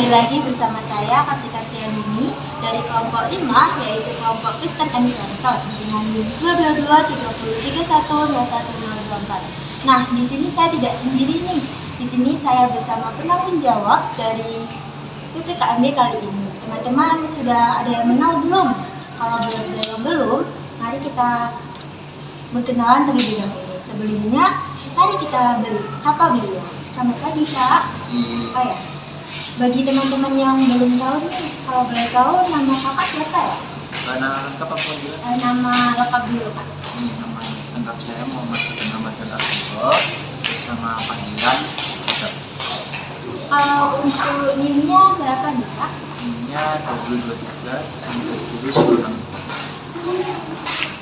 Kembali lagi bersama saya Kartika Triandini dari kelompok 5, yaitu kelompok Kristen and Samson dengan NIM 22230312124. Nah, di sini saya tidak sendiri nih. Di sini saya bersama penanggung jawab dari PPKMB kali ini. Teman-teman sudah ada yang mengenal belum? Kalau ada yang belum, mari kita berkenalan terlebih dahulu. Sebelumnya, mari kita sapa beliau. Selamat pagi, Kak. Oh ya, bagi teman-teman yang belum tahu nih, kalau boleh tahu nama kakak siapa ya? Nama lengkap apa juga? Nama lengkap dulu, Kak. Nama lengkap saya Muhammad Sugeng Ramadan Argo bersama panggilan Sedap. Kalau untuk NIM-nya berapa nih, Kak? NIM-nya 2023 sampai 10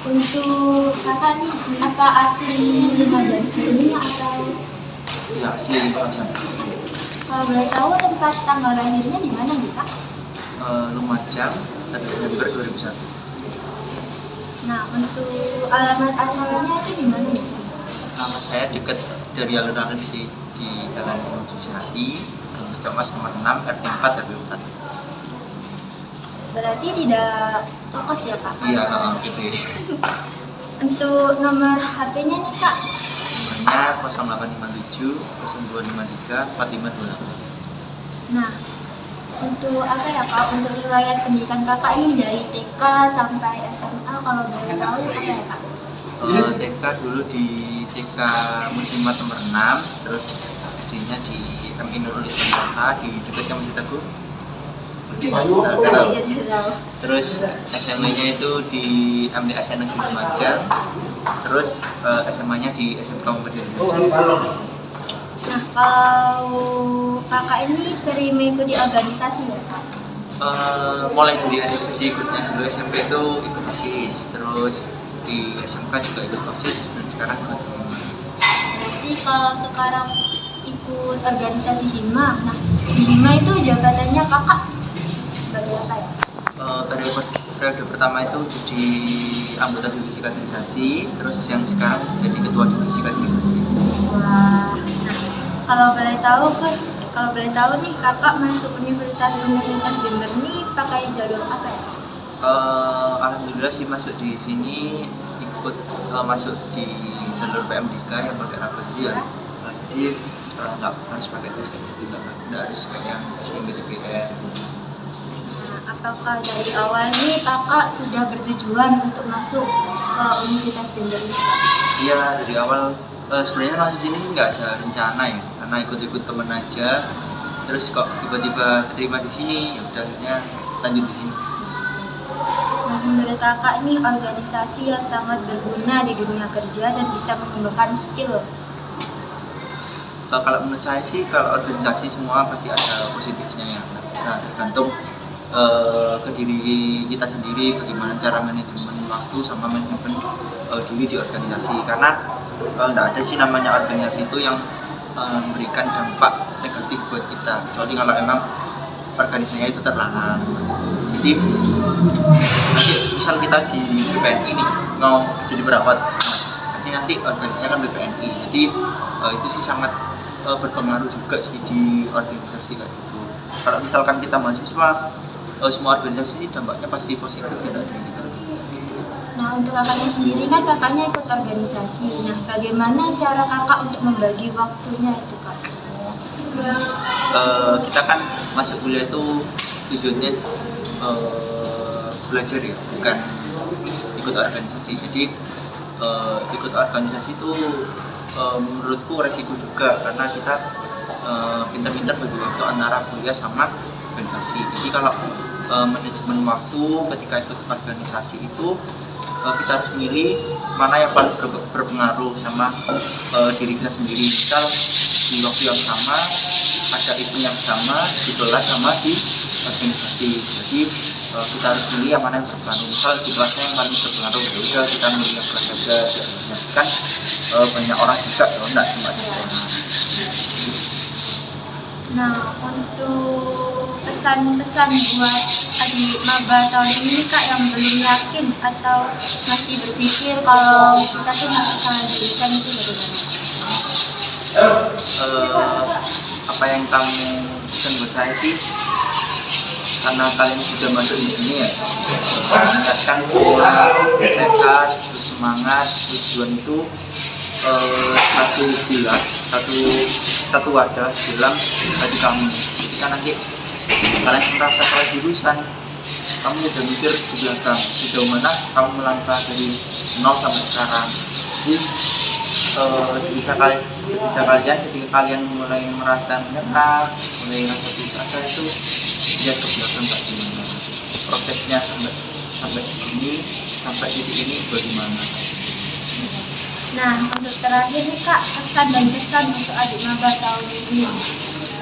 Untuk kakak nih, apa asli Lumajang sebelumnya atau? Ya, asli Lumajang. Kalau boleh tahu tempat tanggal lahirnya di mana nih, Kak? Lumajang, 1 Desember 2001. Nah, untuk alamat asalnya itu di mana nih? Nama saya dekat dari alun-alun sih, di Jalan Imam Susihati, Gang Mas nomor 6, RT 4, RW 4. Berarti tidak tokos ya, Kak? Iya, gitu ya. Untuk nomor HP-nya nih, Kak? Nomornya 0857 0253 4528. Nah, untuk apa ya, Kak? Untuk riwayat pendidikan kakak ini dari TK sampai SMA, kalau boleh tahu apa ya, Kak? TK dulu di TK Muslimat nomor 6, terus SD-nya di MI Nurul Islam Kota di dekat Masjid Agung. Terus SMA-nya itu di MTS Negeri Lumajang, terus SMA-nya di SMK Muhammadiyah Lumajang. Nah, kalau kakak ini sering mengikuti organisasi ya, Kak? Mulai dari SMP sih ikutnya. Dulu SMP itu ikut OSIS, terus di SMK juga ikut OSIS, dan sekarang ikut Berarti kalau sekarang ikut organisasi HIMA, nah di HIMA itu jabatannya kakak sebagai apa ya? Periode pertama itu jadi anggota divisi kaderisasi, terus yang sekarang jadi ketua divisi kaderisasi. Wah, nah kalau boleh tahu nih kakak masuk Universitas Jember nih pakai jalur apa ya? Alhamdulillah sih masuk di sini ikut masuk di jalur PMDK yang pakai rapotsi ya. Jadi nggak harus pakai tes kayak gitu, nggak harus kayak yang SNMPTN. Apakah dari awal nih kakak sudah bertujuan untuk masuk ke Universitas Jember ini? Iya, dari awal sebenarnya masuk sini nggak ada rencana ya, karena ikut-ikut temen aja. Terus kok tiba-tiba keterima di sini, ya udah akhirnya lanjut di sini. Nah, menurut kakak nih organisasi yang sangat berguna di dunia kerja dan bisa mengembangkan skill. Kalau menurut saya sih, kalau organisasi semua pasti ada positifnya ya. Nah, tergantung ke diri kita sendiri, bagaimana cara manajemen waktu sama manajemen diri di organisasi. Karena nggak ada sih namanya organisasi itu yang memberikan dampak negatif buat kita, kecuali kalau emang organisasinya itu terlarang. Jadi nanti misal kita di BPNI nih mau jadi perawat, nanti organisasinya kan BPNI, jadi itu sih sangat berpengaruh juga sih di organisasi kayak gitu. Kalau misalkan kita mahasiswa, semua organisasi sih dampaknya pasti positif ya gitu. Nah, untuk kakaknya sendiri kan kakaknya ikut organisasi. Nah, bagaimana cara kakak untuk membagi waktunya itu, Kak? Kita kan masuk kuliah itu tujuannya belajar ya, bukan ikut organisasi. Jadi ikut organisasi itu menurutku resiko juga, karena kita pintar-pintar bagi waktu antara kuliah sama organisasi. Jadi kalau manajemen waktu ketika ikut organisasi itu kita harus milih mana yang paling berpengaruh sama diri kita sendiri. Misal di waktu yang sama ada event yang sama di kelas sama di organisasi, jadi kita harus milih yang mana yang berpengaruh. Misal di kelasnya yang paling berpengaruh, ya udah kita milih yang kelas aja. Kan banyak orang juga, enggak cuma di kelas. Nah, untuk pesan-pesan buat adik maba tahun ini, Kak, yang belum yakin atau masih berpikir kalau kita tuh nggak bisa jurusan itu bagaimana? Apa yang kamu pesan buat saya sih, karena kalian sudah masuk di sini ya, meningkatkan semua tekad, terus semangat, tujuan itu satu bulan, satu wadah dalam hati kamu. Ketika nanti kalian merasa salah jurusan, kamu udah mikir di belakang sejauh mana kamu melangkah dari nol sampai sekarang. Jadi sebisa kalian ketika kalian mulai merasa menyerah, mulai merasa putus asa, itu lihat ke belakang bagaimana prosesnya sampai segini, sampai titik ini bagaimana. Nah, untuk terakhir nih Kak, pesan dan pesan untuk adik maba tahun ini.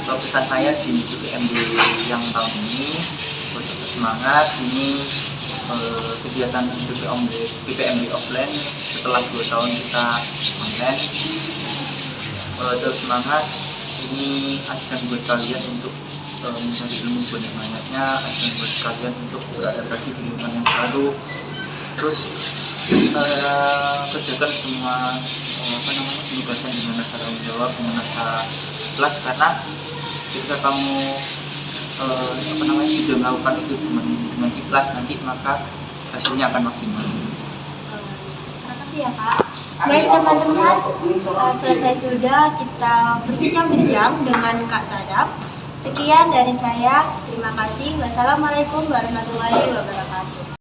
Kalau pesan saya di PPMB yang tahun ini, untuk semangat. Ini kegiatan PPMB offline setelah 2 tahun kita online. Terus semangat. Ini ajang buat kalian untuk mencari ilmu sebanyak-banyaknya, ajang buat kalian untuk beradaptasi di lingkungan yang baru. Terus kerjakan semua penugasan dengan rasa tanggung jawab, dengan rasa ikhlas, karena ketika kamu sudah melakukan itu dengan ikhlas, nanti maka hasilnya akan maksimal. Terima kasih ya Kak. Baik teman-teman, selesai sudah kita berbincang-bincang dengan Kak Sadam. Sekian dari saya, terima kasih. Wassalamualaikum warahmatullahi wabarakatuh.